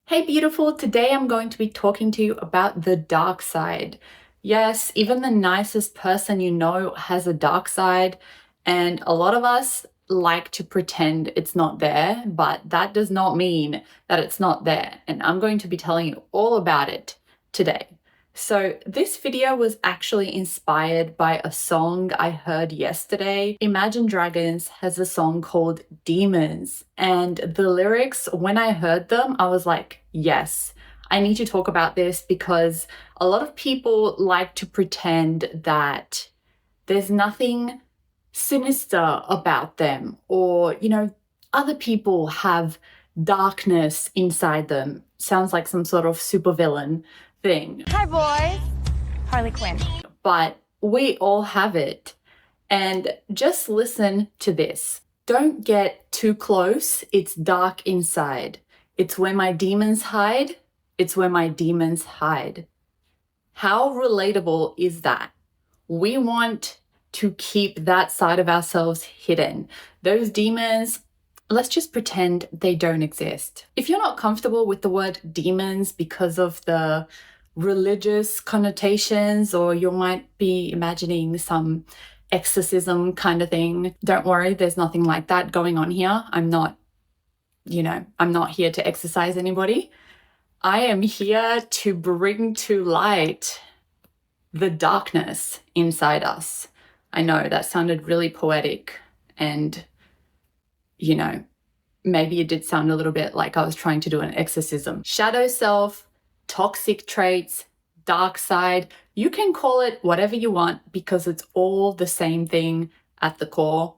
Hey beautiful, today I'm going to be talking to you about the dark side. Yes, even the nicest person you know has a dark side, and a lot of us like to pretend it's not there, but that does not mean that it's not there. And I'm going to be telling you all about it today. So this video was actually inspired by a song I heard yesterday. Imagine Dragons has a song called Demons, and the lyrics, when I heard them, I was like, yes, I need to talk about this because a lot of people like to pretend that there's nothing sinister about them, or, other people have darkness inside them. Sounds like some sort of supervillain thing. Hi, boys. Harley Quinn. But we all have it. And just listen to this. Don't get too close. It's dark inside. It's where my demons hide. It's where my demons hide. How relatable is that? We want to keep that side of ourselves hidden. Those demons, let's just pretend they don't exist. If you're not comfortable with the word demons because of the religious connotations, or you might be imagining some exorcism kind of thing, don't worry, there's nothing like that going on here. I'm not here to exorcise anybody. I am here to bring to light the darkness inside us. I know that sounded really poetic, and maybe it did sound a little bit like I was trying to do an exorcism. Shadow self, toxic traits, dark side, you can call it whatever you want because it's all the same thing at the core.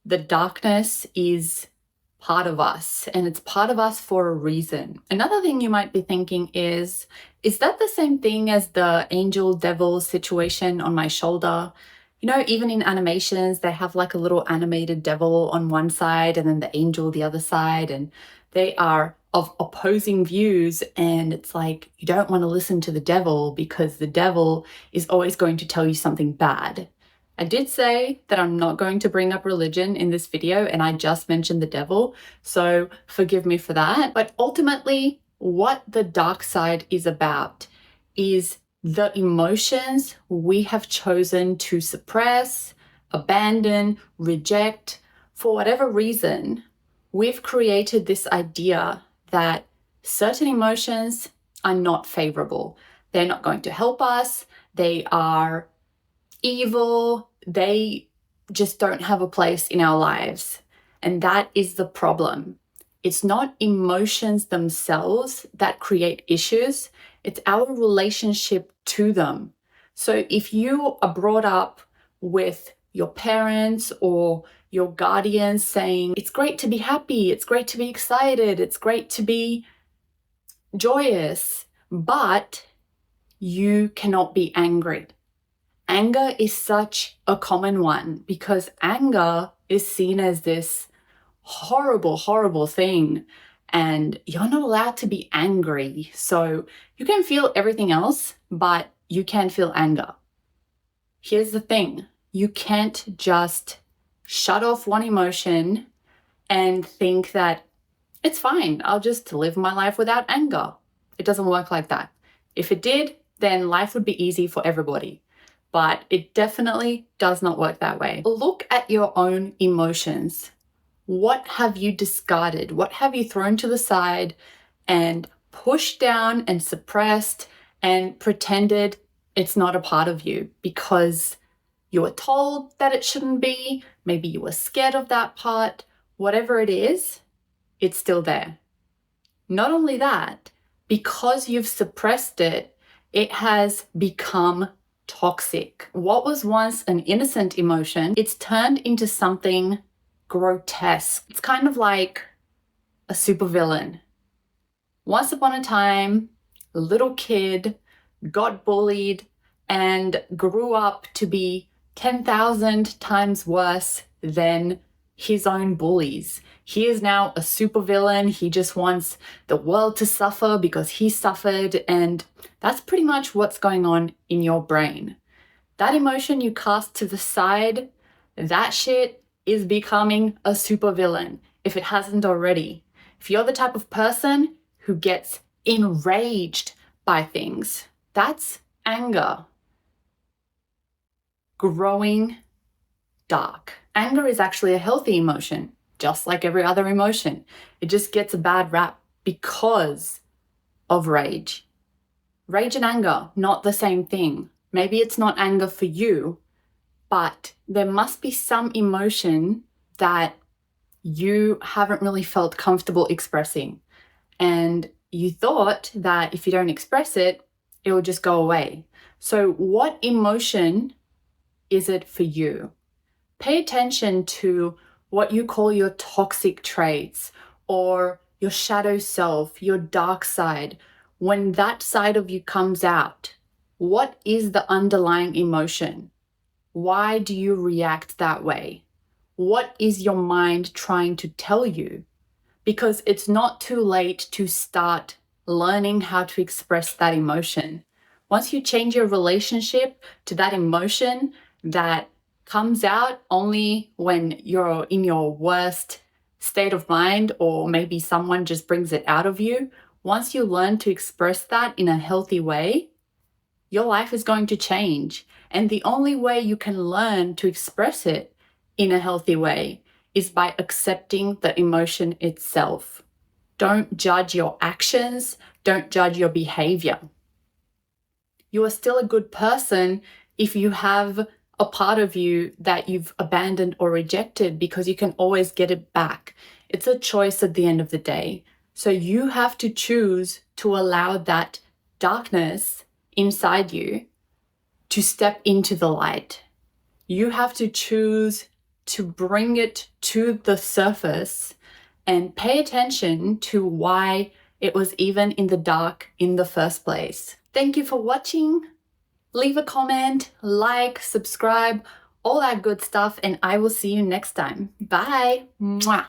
The darkness is part of us, and it's part of us for a reason. Another thing you might be thinking is that the same thing as the angel devil situation on my shoulder? Even in animations, they have like a little animated devil on one side and then the angel the other side, and they are of opposing views, and it's like you don't want to listen to the devil because the devil is always going to tell you something bad. I did say that I'm not going to bring up religion in this video, and I just mentioned the devil, so forgive me for that. But ultimately, what the dark side is about is the emotions we have chosen to suppress, abandon, reject. For whatever reason, we've created this idea that certain emotions are not favorable. They're not going to help us. They are evil. They just don't have a place in our lives. And that is the problem. It's not emotions themselves that create issues. It's our relationship to them. So if you are brought up with your parents or your guardians saying, it's great to be happy, it's great to be excited, it's great to be joyous, but you cannot be angry. Anger is such a common one because anger is seen as this horrible, horrible thing, and you're not allowed to be angry. So you can feel everything else, but you can feel anger. Here's the thing. You can't just shut off one emotion and think that it's fine, I'll just live my life without anger. It doesn't work like that. If it did, then life would be easy for everybody. But it definitely does not work that way. Look at your own emotions. What have you discarded? What have you thrown to the side and pushed down and suppressed and pretended it's not a part of you because you were told that it shouldn't be? Maybe you were scared of that part. Whatever it is, it's still there. Not only that, because you've suppressed it, it has become toxic. What was once an innocent emotion, it's turned into something grotesque. It's kind of like a supervillain. Once upon a time, a little kid got bullied and grew up to be 10,000 times worse than his own bullies. He is now a supervillain. He just wants the world to suffer because he suffered, and that's pretty much what's going on in your brain. That emotion you cast to the side, that shit is becoming a supervillain if it hasn't already. If you're the type of person who gets enraged by things. That's anger. Growing dark. Anger is actually a healthy emotion, just like every other emotion. It just gets a bad rap because of rage. Rage and anger, not the same thing. Maybe it's not anger for you, but there must be some emotion that you haven't really felt comfortable expressing. And you thought that if you don't express it, it will just go away. So what emotion is it for you? Pay attention to what you call your toxic traits or your shadow self, your dark side. When that side of you comes out, what is the underlying emotion? Why do you react that way? What is your mind trying to tell you? Because it's not too late to start learning how to express that emotion. Once you change your relationship to that emotion that comes out only when you're in your worst state of mind, or maybe someone just brings it out of you, once you learn to express that in a healthy way, your life is going to change. And the only way you can learn to express it in a healthy way is by accepting the emotion itself. Don't judge your actions. Don't judge your behavior. You are still a good person if you have a part of you that you've abandoned or rejected, because you can always get it back. It's a choice at the end of the day. So you have to choose to allow that darkness inside you to step into the light. You have to choose to bring it to the surface and pay attention to why it was even in the dark in the first place. Thank you for watching. Leave a comment, like, subscribe, all that good stuff, and I will see you next time. Bye. Mwah.